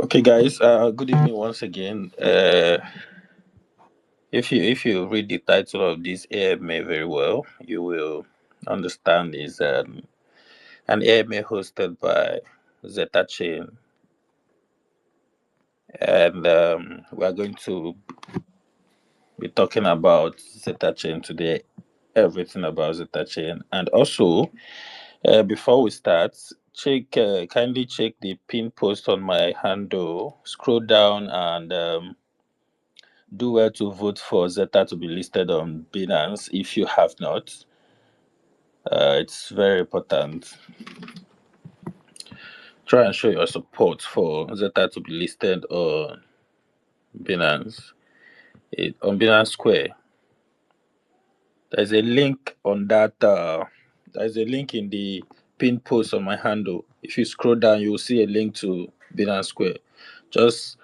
Okay, guys. Good evening once again. If you read the title of this AMA very well, you will understand is an AMA hosted by ZetaChain, and we are going to be talking about ZetaChain today. Everything about ZetaChain, and also before we start, kindly check the pin post on my handle. Scroll down and do well to vote for Zeta to be listed on Binance if you have not. It's very important. Try and show your support for Zeta to be listed on Binance. On Binance Square. There's a link on that. There's a link in the pin post on my handle. If you scroll down, you will see a link to Binance Square. Just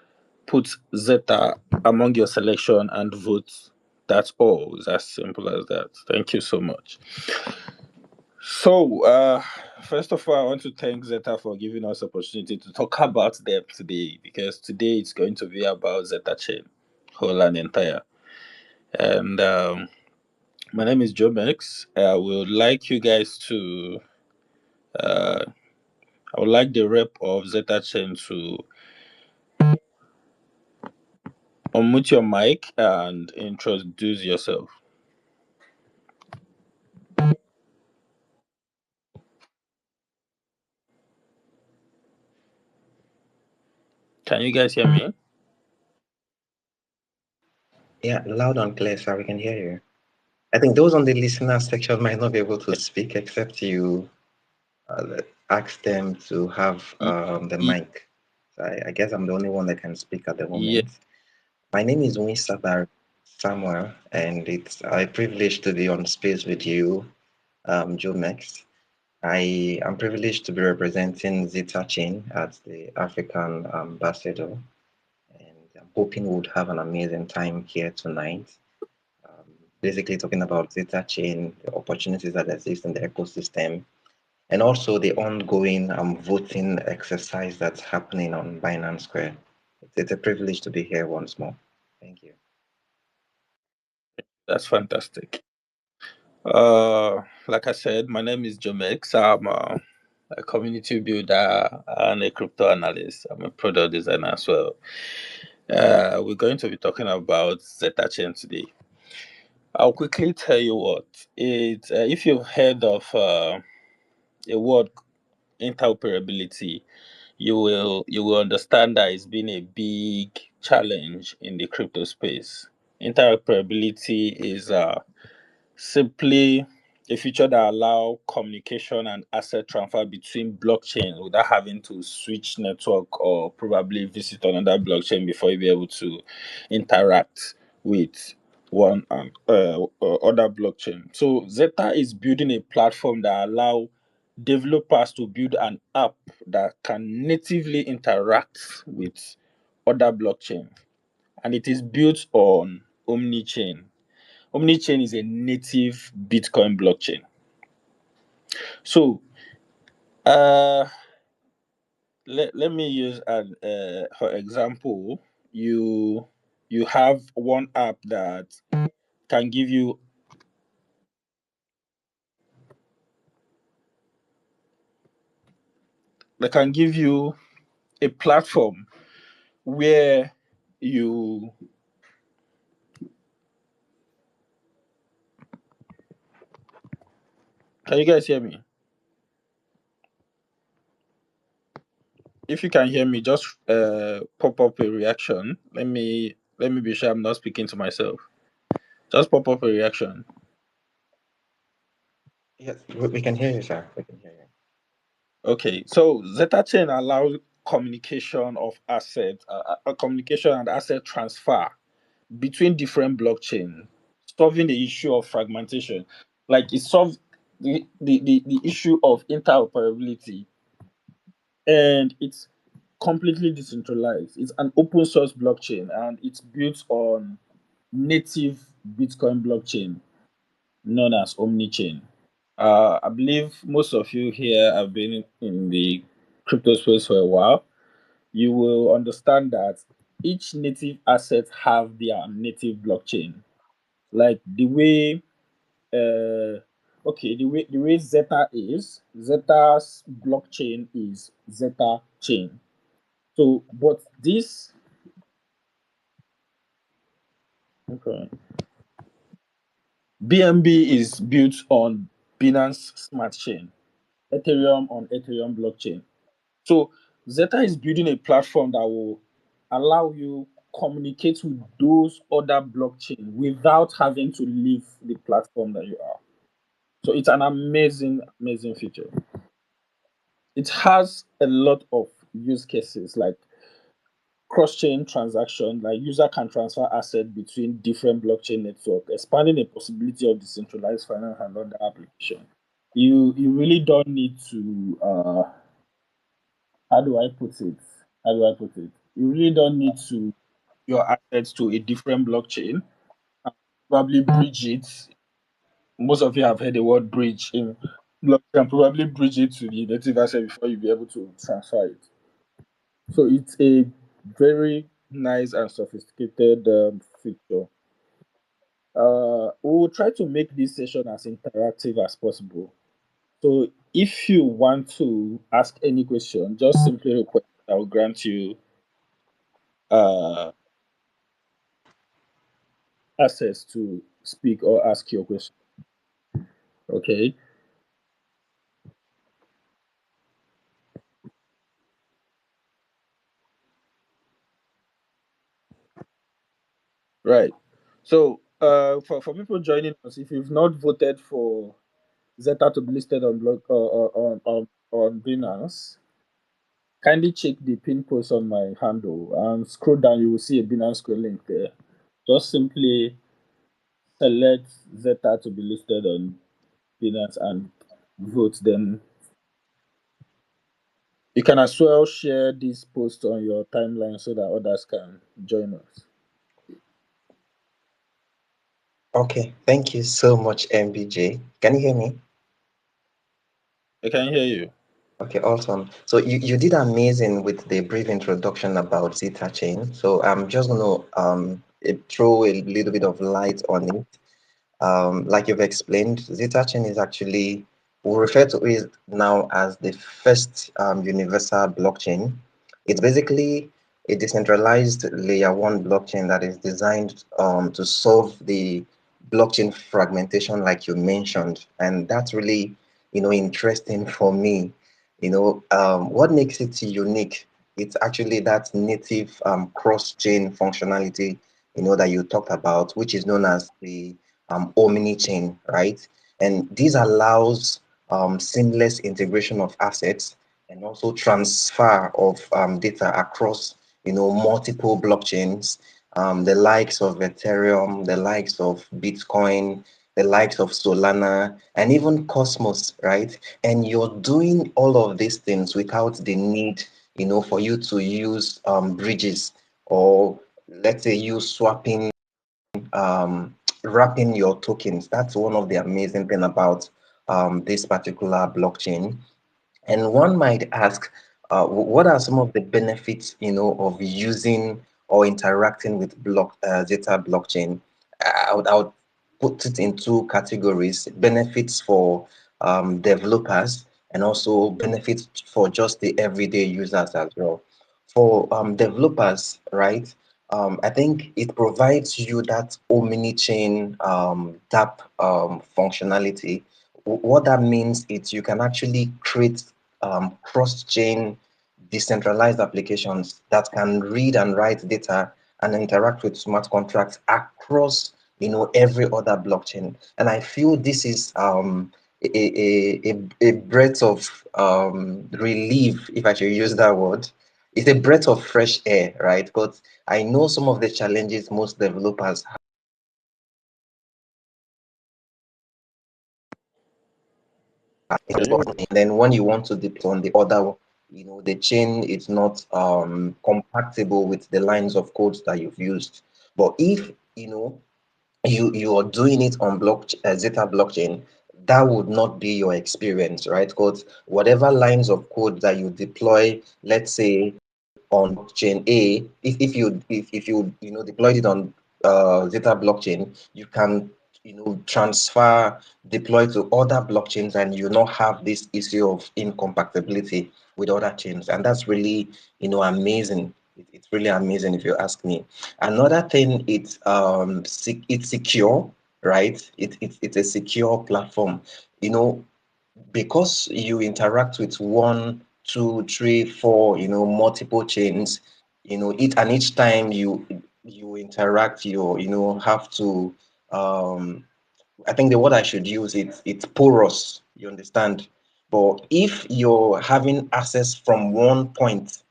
put Zeta among your selection and vote. That's all. It's as simple as that. Thank you so much. So, first of all, I want to thank Zeta for giving us opportunity to talk about them today because today it's going to be about Zeta Chain, whole and entire. And my name is Joe Mex. I would like you guys to, uh, I would like the rep of Zeta Chain to unmute your mic and introduce yourself. Can you guys hear me? Yeah, loud and clear, sir. We can hear you. I think those on the listener section might not be able to speak except you ask them to have Y- the y- mic. So I guess I'm the only one that can speak at the Yeah, moment. My name is Winsabar Samuel, and it's a privilege to be on space with you, Joe Mex. I am privileged to be representing ZetaChain as the African ambassador, and I'm hoping we would have an amazing time here tonight. um, Basically talking about ZetaChain, the opportunities that exist in the ecosystem, and also the ongoing voting exercise that's happening on Binance Square. It's a privilege to be here once more. Thank you. that's fantastic. Like I said, my name is Jomex. I'm a community builder and a crypto analyst. I'm a product designer as well. We're going to be talking about Zeta Chain today. I'll quickly tell you what it. If you've heard of a word interoperability, you will understand that it's been a big challenge in the crypto space. Interoperability is simply a feature that allow communication and asset transfer between blockchains without having to switch network or probably visit another blockchain before you be able to interact with one and other blockchain. So Zeta is building a platform that allow developers to build an app that can natively interact with other blockchain, and it is built on omni-chain. Omnichain is a native Bitcoin blockchain. So, uh, let me use an for example. You have one app that can give you a platform where you can you guys hear me? If you can hear me, just pop up a reaction. Let me be sure I'm not speaking to myself. Just pop up a reaction. Yes, we can hear you, sir. We can hear you. Okay, so Zeta Chain allows communication of asset, communication and asset transfer between different blockchain, solving the issue of fragmentation. Like it solves the issue of interoperability, and it's completely decentralized. It's an open source blockchain, and it's built on native Bitcoin blockchain known as Omnichain. I believe most of you here have been in the crypto space for a while. you will understand that each native asset have their native blockchain. Like the way the way Zeta is, Zeta's blockchain is Zeta chain. So but this okay, BNB is built on Binance Smart Chain, Ethereum on Ethereum blockchain. So Zeta is building a platform that will allow you communicate with those other blockchain without having to leave the platform that you are. So it's an amazing, amazing feature. It has a lot of use cases like cross-chain transaction, like user can transfer asset between different blockchain network, expanding the possibility of decentralized finance and other application. You really don't need to how do I put it? How do I put it? You really don't need to your assets to a different blockchain and probably bridge it. Most of you have heard the word bridge in blockchain, probably bridge it to the native asset before you be able to transfer it. So it's a very nice and sophisticated feature. We will try to make this session as interactive as possible. So if you want to ask any question, just simply request. I will grant you uh, access to speak or ask your question. Okay, right. So for people joining us, if you've not voted for Zeta to be listed on blog on Binance, kindly check the pin post on my handle and scroll down. You will see a Binance Square link there. Just simply select Zeta to be listed on Binance and vote. Then you can as well share this post on your timeline so that others can join us. Okay, thank you so much, MBJ. Can you hear me? I can hear you. Okay, awesome. So you did amazing with the brief introduction about ZetaChain. So I'm just going to throw a little bit of light on it. Like you've explained, ZetaChain is actually, we refer to it now as the first universal blockchain. It's basically a decentralized layer one blockchain that is designed to solve the blockchain fragmentation, like you mentioned. And that's really, interesting for me. What makes it unique? It's actually that native cross-chain functionality, that you talked about, which is known as the omni-chain, right? And this allows seamless integration of assets and also transfer of data across, multiple blockchains, the likes of Ethereum, the likes of Bitcoin, the likes of Solana, and even Cosmos, right? And you're doing all of these things without the need, for you to use bridges or let's say you swapping wrapping your tokens. That's one of the amazing thing about this particular blockchain. And one might ask, what are some of the benefits, of using or interacting with Zeta blockchain? I would put it in two categories: benefits for developers and also benefits for just the everyday users as well. For developers, right? I think it provides you that omni-chain DApp functionality. What that means is you can actually create cross-chain decentralized applications that can read and write data and interact with smart contracts across every other blockchain. And I feel this is a breath of relief, if I should use that word. It's a breath of fresh air, right? Because I know some of the challenges most developers Can you hear me? and then when you want to deploy on the other, the chain is not compatible with the lines of codes that you've used. But if you are doing it on Zeta blockchain, that would not be your experience, right? Because whatever lines of code that you deploy, let's say on chain A, if you deployed it on Zeta blockchain, you can transfer, deploy to other blockchains, and you not have this issue of incompatibility with other chains. And that's really amazing. It's really amazing if you ask me. Another thing, it's secure, right? It's a secure platform. You know, because you interact with one, two, three, four, multiple chains, each time you interact, have to, um, I think the word I should use, it's porous, you understand? But if you're having access from one point,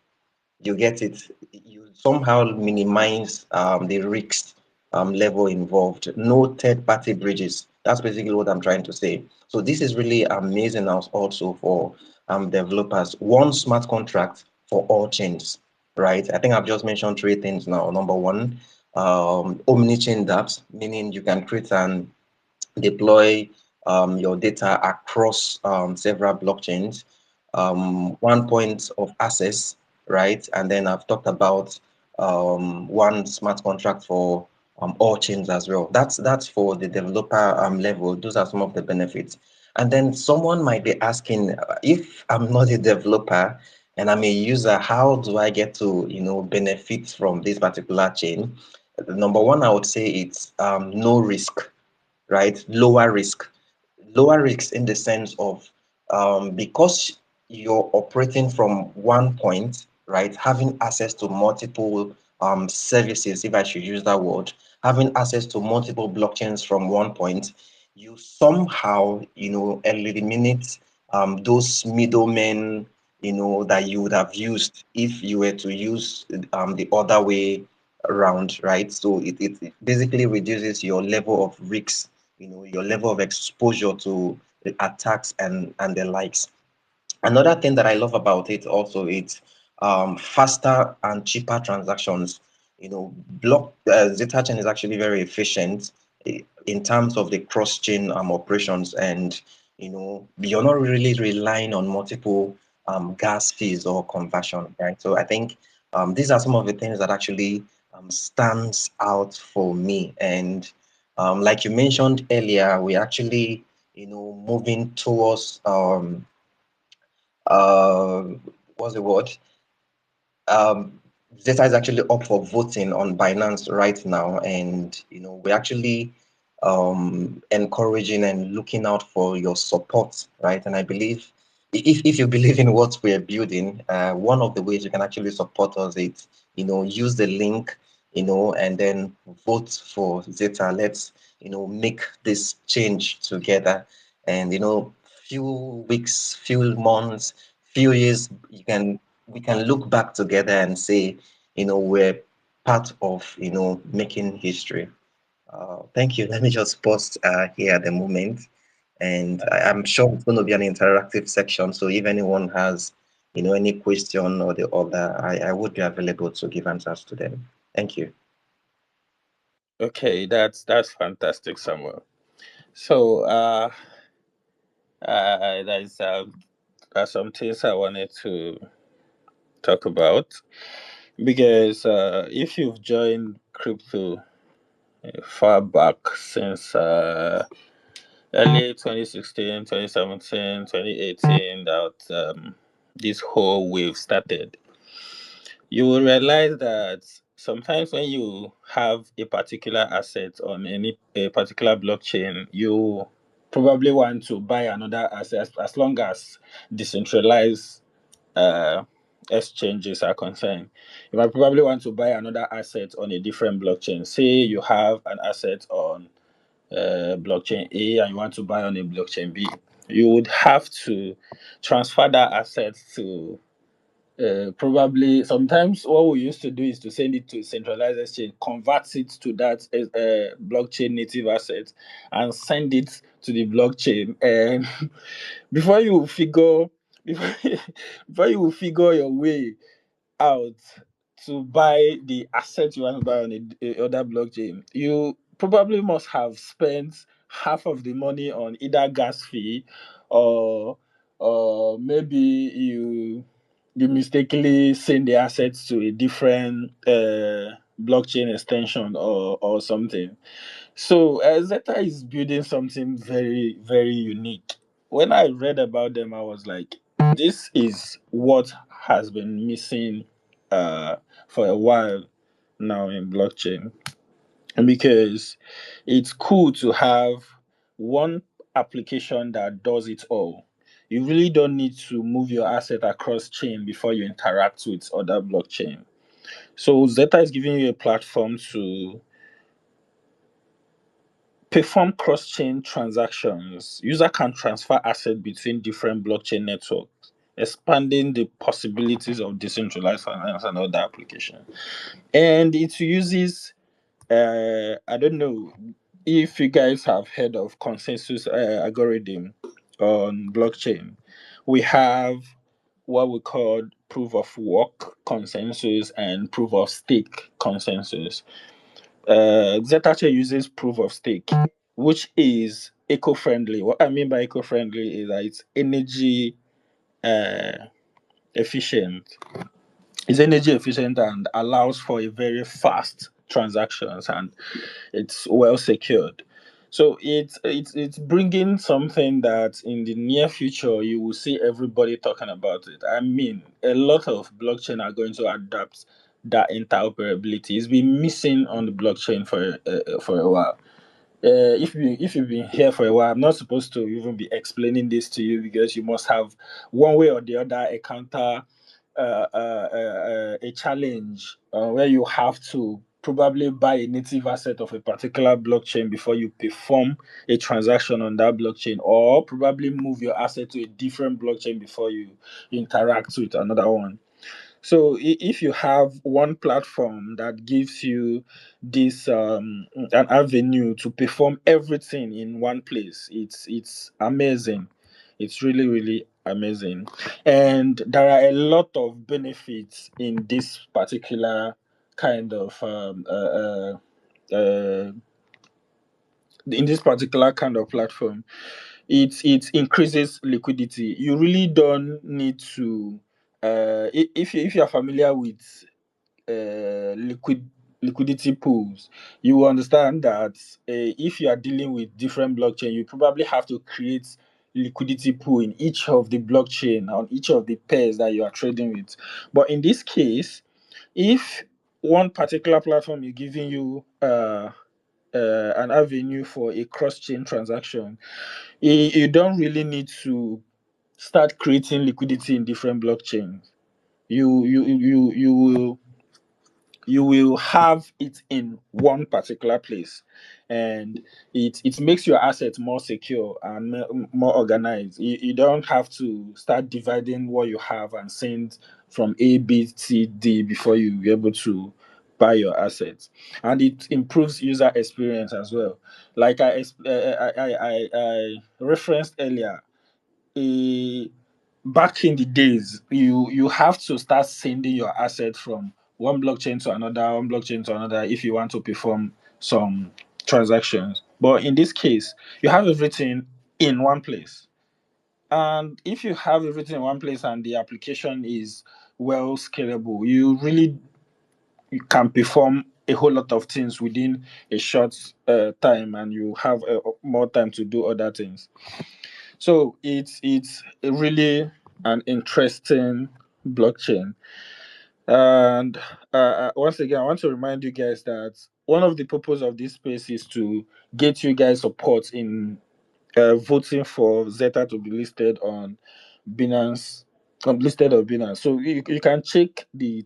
you get it, you somehow minimize the risk level involved. No third party bridges. That's basically what I'm trying to say. So this is really amazing also for developers. One smart contract for all chains, right? I think I've just mentioned three things now. Number one, omni-chain dApps, meaning you can create an deploy your data across several blockchains, one point of access, right? And then I've talked about one smart contract for all chains as well. That's for the developer level. Those are some of the benefits. And then someone might be asking, if I'm not a developer and I'm a user, how do I get to benefit from this particular chain? Number one, I would say it's no risk, right? Lower risks in the sense of because you're operating from one point, right? Having access to multiple services, if I should use that word, having access to multiple blockchains from one point, you somehow, eliminate those middlemen, that you would have used if you were to use the other way around, right? So it basically reduces your level of risks, your level of exposure to the attacks and the likes. Another thing that I love about it also, it's faster and cheaper transactions. Block ZetaChain is actually very efficient in terms of the cross-chain operations, and you're not really relying on multiple gas fees or conversion, right? So I think these are some of the things that actually stands out for me. And like you mentioned earlier, we actually moving towards uh, what's the word? Um, Zeta is actually up for voting on Binance right now, and we're actually encouraging and looking out for your support, right? And I believe if you believe in what we're building, one of the ways you can actually support us is use the link, and then vote for Zeta. Let's make this change together, and few weeks, few months, few years, we can look back together and say, we're part of, making history. Thank you. Let me just pause here at the moment. And I'm sure it's going to be an interactive section. So if anyone has, any question or the other, I would be available to give answers to them. Thank you. Okay, that's fantastic, Samuel. So there's some things I wanted to talk about because if you've joined crypto far back since early 2016, 2017, 2018, that this whole wave started, you will realize that sometimes when you have a particular asset on any a particular blockchain, you probably want to buy another asset as long as decentralized uh, exchanges are concerned. You might probably want to buy another asset on a different blockchain. Say you have an asset on blockchain A and you want to buy on a blockchain B, you would have to transfer that asset to probably sometimes what we used to do is to send it to a centralized exchange, convert it to that blockchain native asset, and send it to the blockchain. And before you figure, before, before you figure your way out to buy the asset you want to buy on a other blockchain, you probably must have spent half of the money on either gas fee or maybe you mistakenly send the assets to a different blockchain extension or something. So Zeta is building something very, very unique. When I read about them, I was like, this is what has been missing uh, for a while now in blockchain. And because it's cool to have one application that does it all. You really don't need to move your asset across chain before you interact with other blockchain. So Zeta is giving you a platform to perform cross-chain transactions. User can transfer assets between different blockchain networks, expanding the possibilities of decentralized finance and other applications. And it uses I don't know if you guys have heard of consensus algorithm on blockchain. We have what we call proof of work consensus and proof of stake consensus. ZetaChain uses proof of stake, which is eco-friendly. What I mean by eco-friendly is that it's energy uh, efficient. It's energy efficient and allows for a very fast transactions, and it's well secured. So it's bringing something that in the near future you will see everybody talking about it. I mean, a lot of blockchain are going to adapt that interoperability. It's been missing on the blockchain for a while. If you've been here for a while, I'm not supposed to even be explaining this to you because you must have one way or the other encounter a challenge where you have to probably buy a native asset of a particular blockchain before you perform a transaction on that blockchain, or probably move your asset to a different blockchain before you interact with another one. So if you have one platform that gives you this an avenue to perform everything in one place, it's amazing. It's really, really amazing. And there are a lot of benefits in this particular kind of uh, in this particular kind of platform. It increases liquidity. You really don't need to if you're familiar with liquidity pools, you will understand that if you are dealing with different blockchain, you probably have to create liquidity pool in each of the blockchain on each of the pairs that you are trading with. But in this case, if one particular platform is giving you an avenue for a cross-chain transaction, you don't really need to start creating liquidity in different blockchains. You will have it in one particular place, and it makes your assets more secure and more organized. You don't have to start dividing what you have and send from A, B, C, D before you be able to buy your assets. And it improves user experience as well. Like I referenced earlier, eh, back in the days, you have to start sending your assets from one blockchain to another if you want to perform some transactions. But in this case, you have everything in one place. And if you have everything in one place and the application is well scalable, you can perform a whole lot of things within a short time, and you have more time to do other things. So it's really an interesting blockchain. And once again, I want to remind you guys that one of the purpose of this space is to get you guys support in voting for Zeta to be listed on Binance, listed on Binance. So you can check the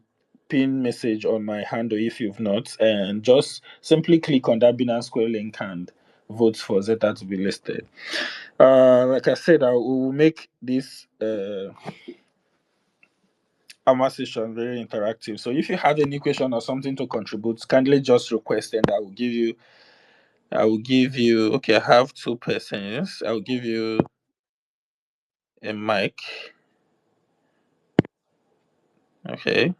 pin message on my handle if you've not, and just simply click on that Binance Square link and vote for Zeta to be listed. Like I said, I will make this Amma session very interactive. So if you have any question or something to contribute, kindly just request, and I will give you okay, I have two persons. I'll give you a mic. Okay.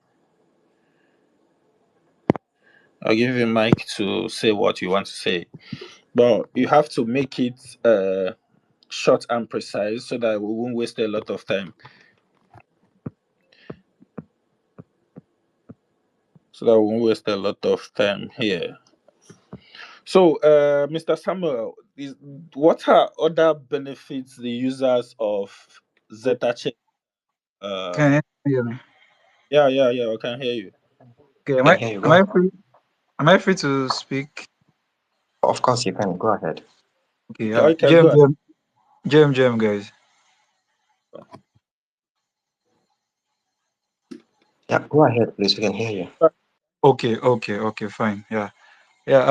I'll give you a mic to say what you want to say. But you have to make it short and precise so that we won't waste a lot of time. so that we won't waste a lot of time here. So, Mr. Samuel, what are other benefits the users of ZetaChain? Uh, Can you hear me? yeah, yeah, yeah. I can hear you. Okay, Can hear you. am Go I ahead. free? Am I free to speak? Of course, you can. Go ahead. Okay, Yeah, you can Jem, go. Jem, Jem, Jem, guys. Yeah, go ahead, please. We can hear you. Okay, fine. Yeah, yeah.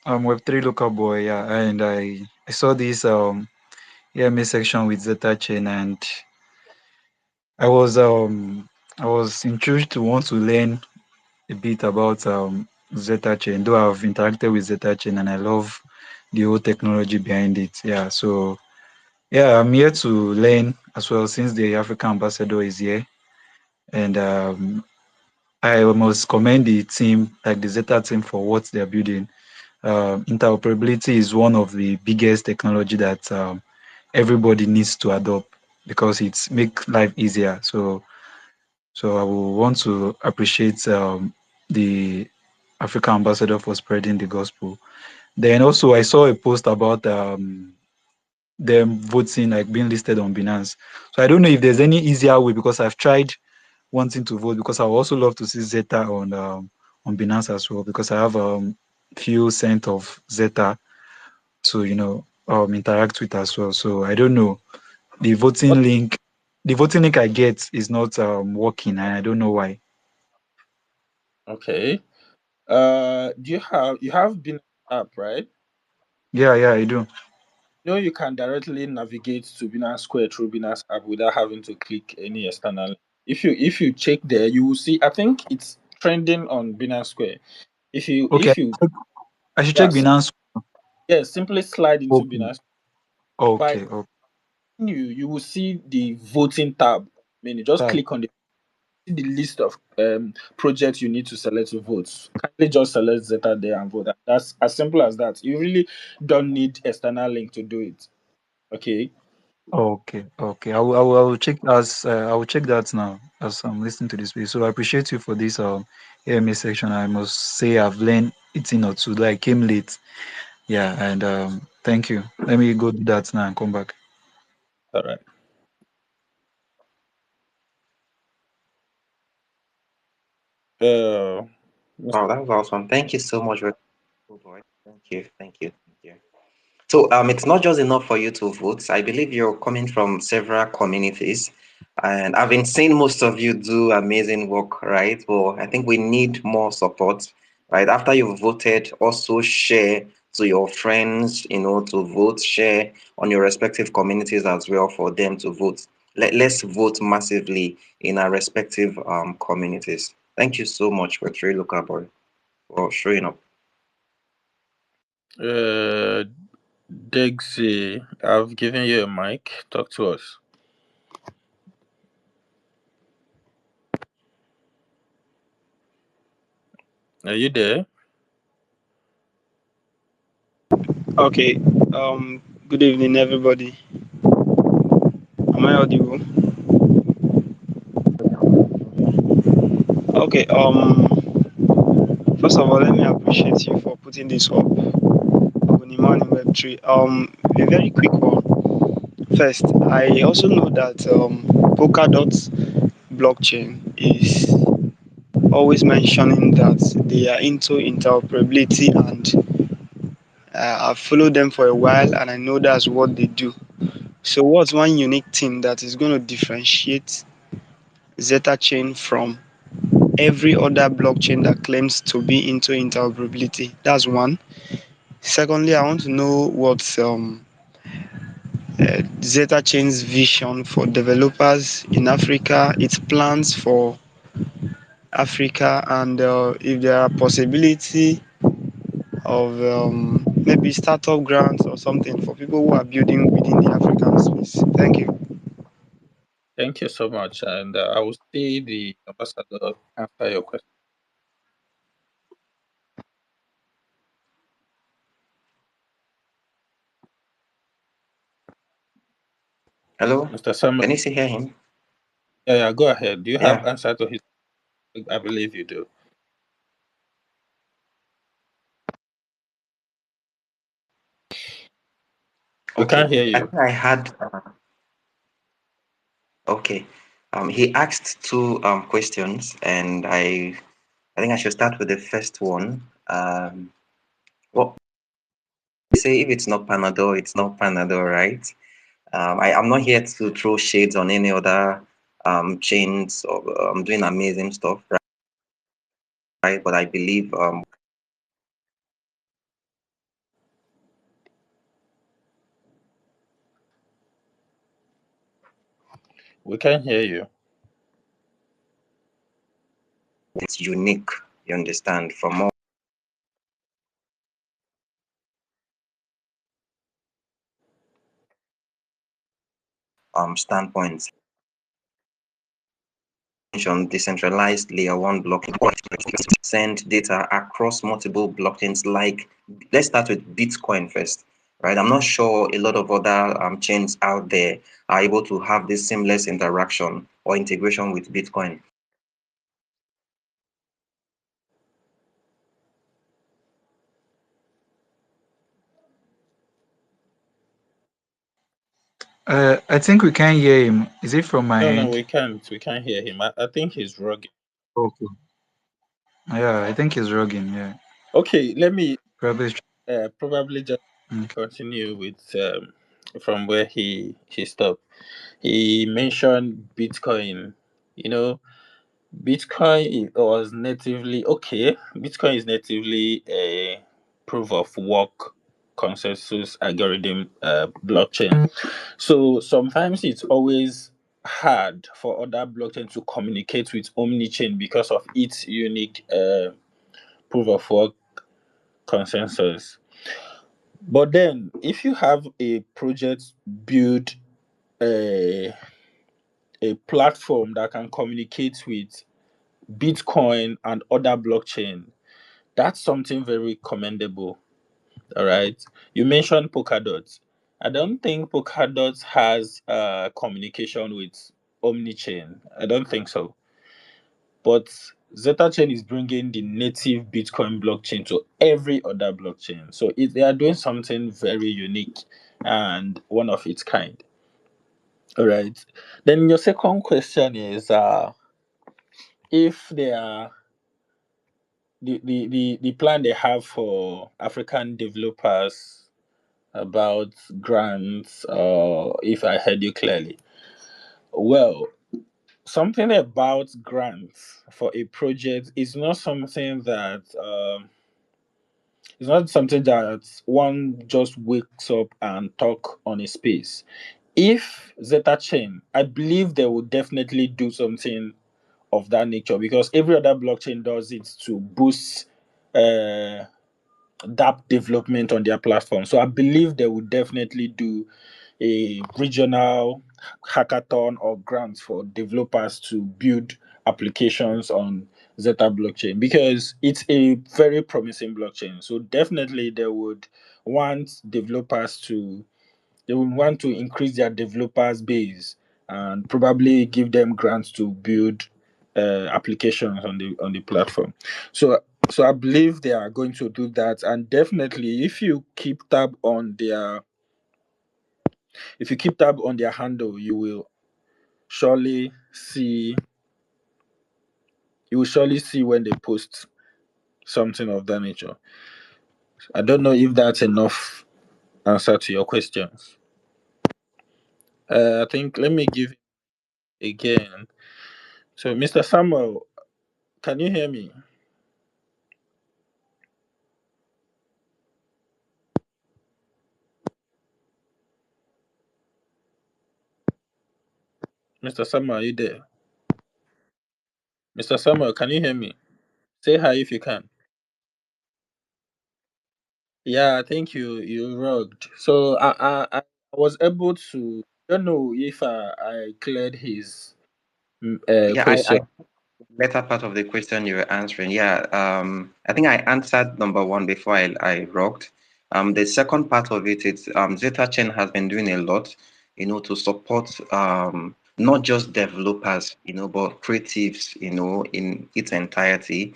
I'm Web3 local boy. Yeah, and I saw this EMA section with Zeta Chain, and I was um I was intrigued to want to learn a bit about Zeta Chain. Though I've interacted with Zeta Chain, and I love the whole technology behind it. Yeah, so yeah, I'm here to learn as well since the African ambassador is here. And I must commend the team, like the Zeta team, for what they're building. Interoperability is one of the biggest technology that everybody needs to adopt because it's make life easier. So I will want to appreciate the African ambassador for spreading the gospel. Then also I saw a post about them voting, like being listed on Binance. So I don't know if there's any easier way because I've tried wanting to vote because I would also love to see Zeta on Binance as well because I have few cent of Zeta to interact with as well. So I don't know, the voting link the voting link I get is not working, and I don't know why. Okay. Do you have been app, right? Yeah, I do. No, you can directly navigate to Binance Square through Binance app without having to click any external. If you check there, you will see. I think it's trending on Binance Square. If you Okay, if you I should check yeah sim- Binance. yeah simply slide into Okay, Binance. By okay. you will see the voting tab. I mean, you just Tab. click on the list of projects you need to select to vote. Kindly just select Zeta there and vote. That's as simple as that. You really don't need external link to do it. Okay. Okay. I will check as I will check that now as I'm listening to this video. So I appreciate you for this AMA section. I must say I've learned it in or two. Though I came late. Yeah, and thank you. Let me go do that now and come back. All right. Uh, Wow, that was awesome. Thank you so much. Oh boy. Thank you. So it's not just enough for you to vote. I believe you're coming from several communities, and I've been seeing most of you do amazing work, right? But I think we need more support, right? After you've voted, also share to your friends, to vote, share on your respective communities as well for them to vote. Let's vote massively in our respective communities. Thank you so much for Trey Local Boy for showing up. uh, Dexy, I've given you a mic. Talk to us. Are you there? Okay. Good evening, everybody. Am I audible? Okay. First of all, let me appreciate you for putting this up. Good morning, Web3. A very quick one. First, I also know that Polkadot blockchain is always mentioning that they are into interoperability, and I've followed them for a while, and I know that's what they do. So, what's one unique thing that is going to differentiate Zeta Chain from every other blockchain that claims to be into interoperability? That's one. Secondly, I want to know what's Zeta Chain's vision for developers in Africa, its plans for Africa, and if there are possibility of maybe startup grants or something for people who are building within the African space. Thank you. Thank you so much, and I will see the ambassador answer your question. Hello, Mr. can Samuel. you still hear him? Yeah, yeah. Go ahead. Do you have Yeah. answer to his? I believe you do. We Okay, can't hear I you. think I had okay. He asked two questions, and I think I should start with the first one. What say if it's not Panadol, it's not Panadol, right? I'm not here to throw shades on any other chains or doing amazing stuff, right? But I believe We can't hear you. it's unique. You understand from more standpoints. Decentralized layer one blocking send data across multiple blockchains. Like, let's start with Bitcoin first, right? I'm not sure a lot of other chains out there are able to have this seamless interaction or integration with Bitcoin. I think we can hear him. Is it from my No, no, end? we can't. We can't hear him. I think he's rugged. Okay. Yeah, I think he's rugging. Yeah, Okay, let me probably. probably just Okay. continue with from where he stopped. He mentioned Bitcoin. You know, was natively okay. Bitcoin is natively a proof of work consensus algorithm blockchain. So sometimes it's always hard for other blockchain to communicate with Omnichain because of its unique proof of work consensus. But then, if you have a project build a a platform that can communicate with Bitcoin and other blockchain, that's something very commendable. All right. You mentioned Polkadot. I don't think Polkadot has communication with Omnichain. I don't think so. But ZetaChain is bringing the native Bitcoin blockchain to every other blockchain. So they are doing something very unique and one of its kind. All right. Then your second question is if they are the plan they have for African developers about grants, if I heard you clearly. Well, something about grants for a project is not something that it's not something that one just wakes up and talk on a space. If Zeta Chain, I believe they will definitely do something of that nature because every other blockchain does it to boost uh, that development on their platform. So I believe they will definitely do a regional hackathon or grants for developers to build applications on Zeta blockchain because it's a very promising blockchain. So definitely want developers to they would want to increase their developers base and probably give them grants to build applications on the platform. So so I believe they are going to do that, and definitely if you keep tab on their handle, surely see you will surely see when they post something of that nature. I don't know if that's enough answer to your questions. I think let me give again. So, Mr. Samuel, can you hear me? Mr. Samuel, are you there? Mr. Samuel, can you hear me? Say hi if you can. Yeah, I think you rugged. So I was able to. Don't know if I cleared his Yeah, I question. latter part of the question you were answering. Yeah, I think I answered number one before I rocked. The second part of it is ZetaChain has been doing a lot, to support not just developers, but creatives, in its entirety.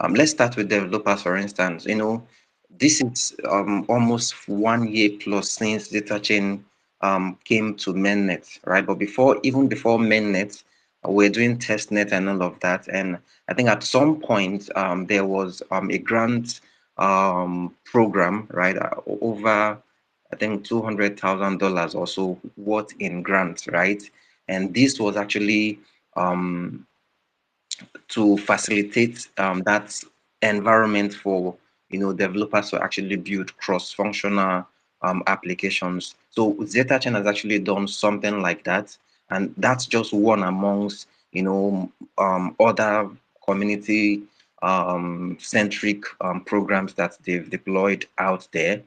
Let's start with developers, for instance. This is almost 1 year plus since ZetaChain came to mainnet, right? But even before mainnet, we're doing testnet and all of that. And I think at some point there was a grant program, right? Over I think $200,000 or so worth in grants, right? And this was actually to facilitate that environment for developers to actually build cross-functional applications. So ZetaChain has actually done something like that, and that's just one amongst other community centric programs that they've deployed out there.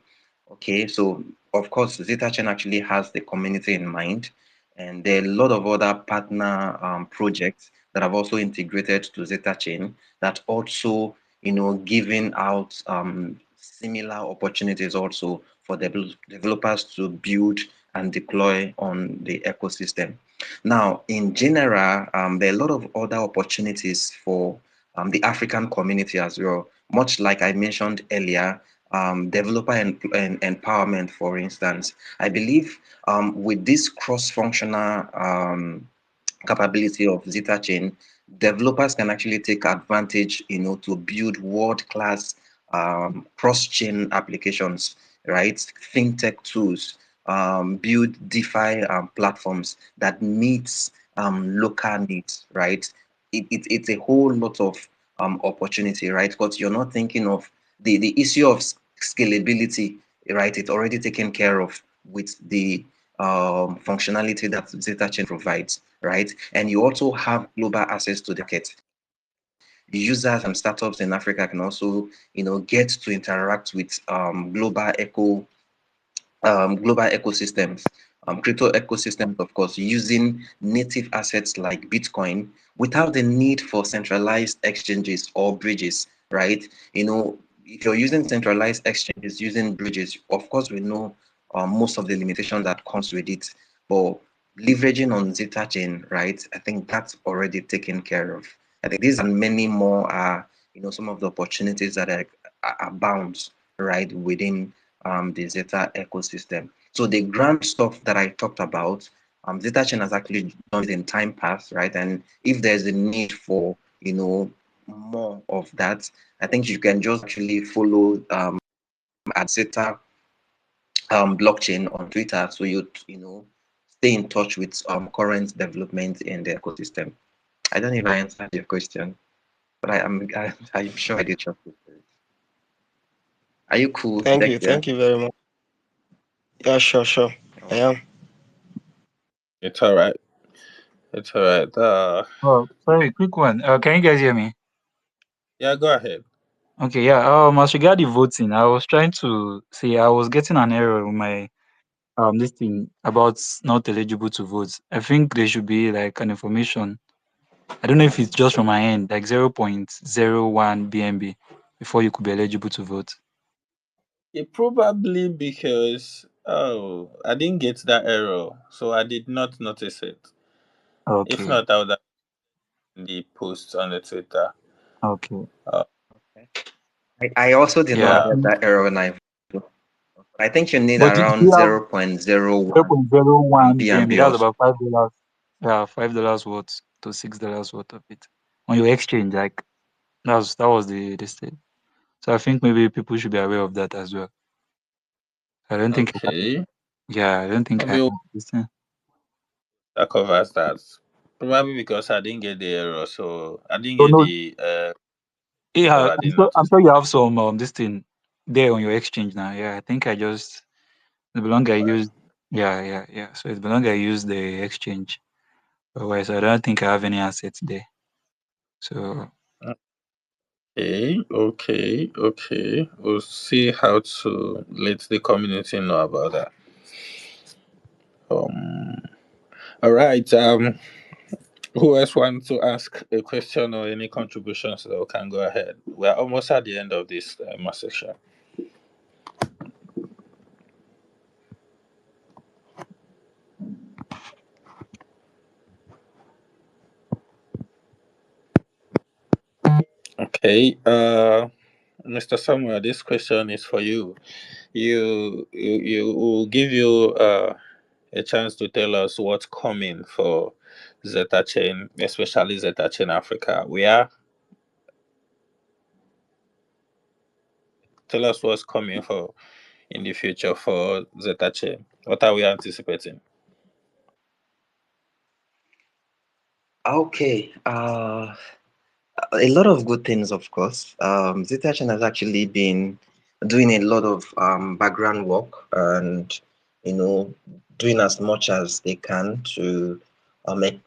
Okay, so of course, ZetaChain actually has the community in mind, and there are a lot of other partner projects that have also integrated to ZetaChain that also, giving out similar opportunities also for developers to build and deploy on the ecosystem. Now, in general, there are a lot of other opportunities for the African community as well. Much like I mentioned earlier, developer empowerment, for instance. I believe with this cross-functional capability of ZetaChain, developers can actually take advantage, to build world-class cross-chain applications, right? Fintech tools, build DeFi platforms that meets local needs, right? It's a whole lot of opportunity, right? Because you're not thinking of the issue of scalability, right? It's already taken care of with the functionality that ZetaChain provides, right? And you also have global access to the market. Users and startups in Africa can also, get to interact with global ecosystems, crypto ecosystems, of course, using native assets like Bitcoin without the need for centralized exchanges or bridges, right? If you're using centralized exchanges, using bridges, of course, we know most of the limitations that comes with it. But leveraging on Zeta Chain, right? I think that's already taken care of. I think these and many more are, some of the opportunities that are abound, right, within the Zeta ecosystem. So the grand stuff that I talked about, ZetaChain has actually done it in time past, right? And if there's a need for, more of that, I think you can just actually follow at Zeta blockchain on Twitter, so you stay in touch with current development in the ecosystem. I don't know if I answered your question, but I'm sure I did justice to it. Are you cool, Thank Dexia? you very much. Yeah, sure, sure. I Oh, am. It's all right. It's all right. Oh, sorry, quick one. Can you guys hear me? Yeah, go ahead. Okay, yeah. As regard the voting, I was trying to say I was getting an error on my this thing about not eligible to vote. I think there should be like an information. I don't know if it's just from my end, like 0.01 BNB before you could be eligible to vote. It probably because I didn't get that error, so I did not notice it. If Okay, not, I would have seen the post on the Twitter. okay. Uh, okay. I also did Yeah, not yeah. get that error when I think you need but you around have 0.01 0.01 BNB. BNB That's also. about $5. Yeah, $5 worth to $6 worth of it on your exchange. Like that was the state. So I think maybe people should be aware of that as well. I don't think I can. Okay. Yeah, I don't think I Maybe can. Listen. that covers that. Probably because I didn't get the error, so I didn't So get no, the so yeah, I didn't I'm notice. sure you have some this thing there on your exchange now. Yeah, I think I just the longer I use. Yeah, yeah, yeah. So it's the longer I use the exchange. Otherwise, I don't think I have any assets there. So Okay, okay, okay. We'll see how to let the community know about that. Um. All right. Who else wants to ask a question or any contributions? So can go ahead. We're almost at the end of this section. Okay. Mr. Samuel, this question is for you. You will give you a chance to tell us what's coming for ZetaChain, especially ZetaChain Africa. We are Tell us what's coming for in the future for ZetaChain. What are we anticipating? Okay. A lot of good things, of course. ZetaChain has actually been doing a lot of background work and, you know, doing as much as they can to make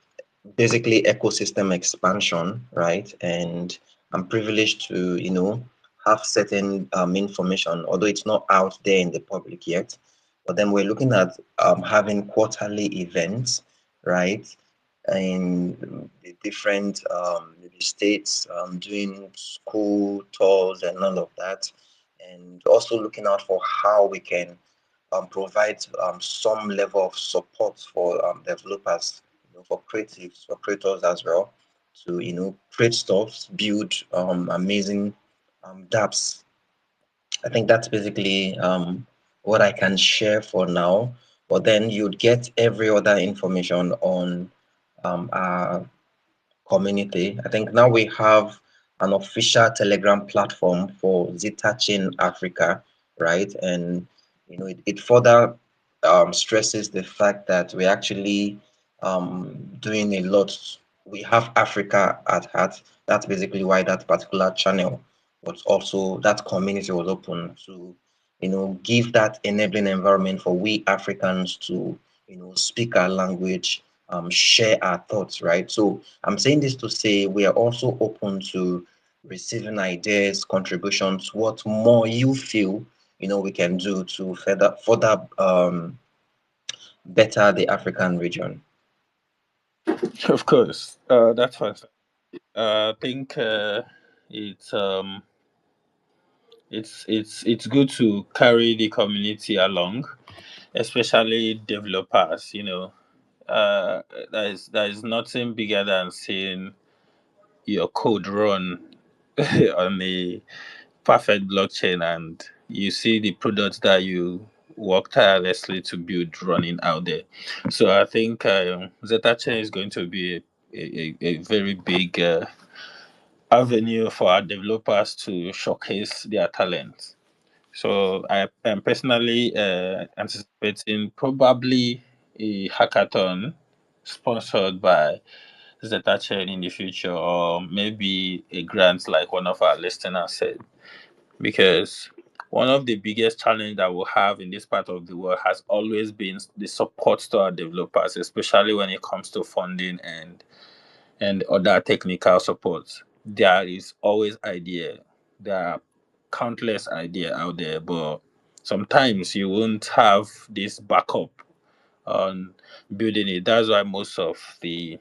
basically ecosystem expansion, right? And I'm privileged to, have certain information, although it's not out there in the public yet. But then we're looking at having quarterly events, right? In the different maybe states, doing school tours and all of that, and also looking out for how we can provide some level of support for developers, for creatives, for creators as well, to create stuff, build amazing dApps. I think that's basically what I can share for now. But then you'd get every other information on our community. I think now we have an official Telegram platform for ZetaChain Africa, right? And it further stresses the fact that we're actually doing a lot. We have Africa at heart. That's basically why that particular channel was also that community was open to, give that enabling environment for we Africans to, speak our language, share our thoughts, right? So I'm saying this to say we are also open to receiving ideas, contributions, what more you feel we can do to further better the African region. Of course, that's fine. I think it's it's good to carry the community along, especially developers. Uh, there is nothing bigger than seeing your code run on a perfect blockchain, and you see the products that you work tirelessly to build running out there. So I think ZetaChain is going to be a very big avenue for our developers to showcase their talent. So I am personally anticipating probably a hackathon sponsored by ZetaChain in the future, or maybe a grant like one of our listeners said. Because one of the biggest challenge that we'll have in this part of the world has always been the support to our developers, especially when it comes to funding and other technical support. There is always idea. There are countless idea out there, but sometimes you won't have this backup on building it. That's why most of the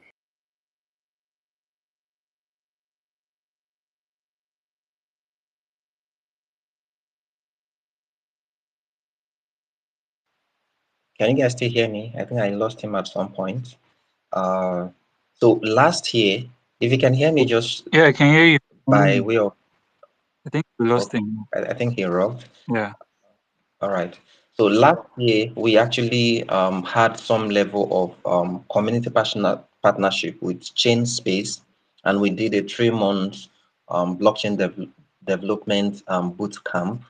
Can you guys still hear me? I think I lost him at some point. Uh, so last year, if you can hear me just Yeah, I can hear you. by way of, I think we lost okay, him. I think he rocked. Yeah. All right. So last year, we actually had some level of community partnership with Chain Space, and we did a 3 month blockchain development boot camp,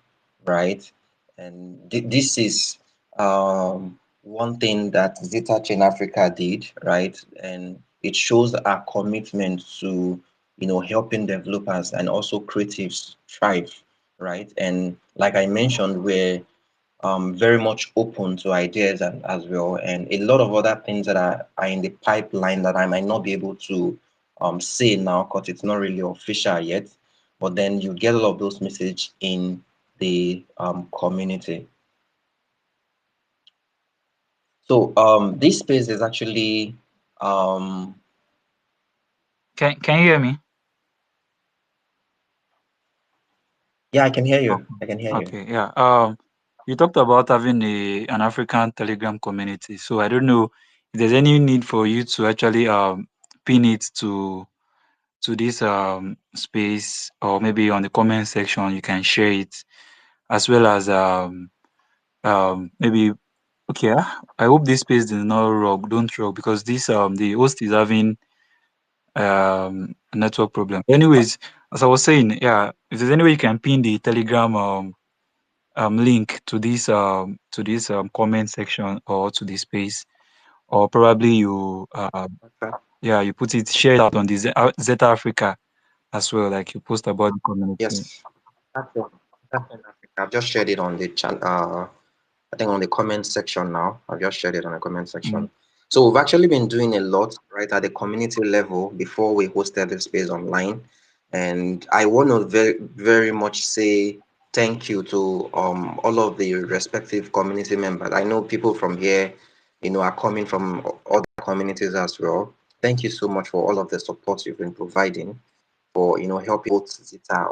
right? And this is one thing that Zeta Chain Africa did, right? And it shows our commitment to, helping developers and also creatives thrive, right? And like I mentioned, we're very much open to ideas as well, and a lot of other things that are in the pipeline that I might not be able to say now because it's not really official yet. But then you get all of those messages in the community. So this space is actually Can you hear me? yeah, I can hear you. Okay. I can hear you. Okay. Yeah. You talked about having an African Telegram community. So I don't know if there's any need for you to actually pin it to this space, or maybe on the comment section you can share it, as well as maybe okay. I hope this space does not rock, don't rock, because this the host is having a network problem. Anyways, as I was saying, yeah, if there's any way you can pin the Telegram link to this comment section or to this space, or probably you Okay. yeah, you put it, share it out on the Zeta Africa as well, like you post about the community. Yes. That's it. That's it. I've just shared it on the chat. I think on the comment section now. I've just shared it on the comment Mm. section. So we've actually been doing a lot right at the community level before we hosted the space online. And I want to very, very much say thank you to all of the respective community members. I know people from here, are coming from other communities as well. Thank you so much for all of the support you've been providing for, helping both Zeta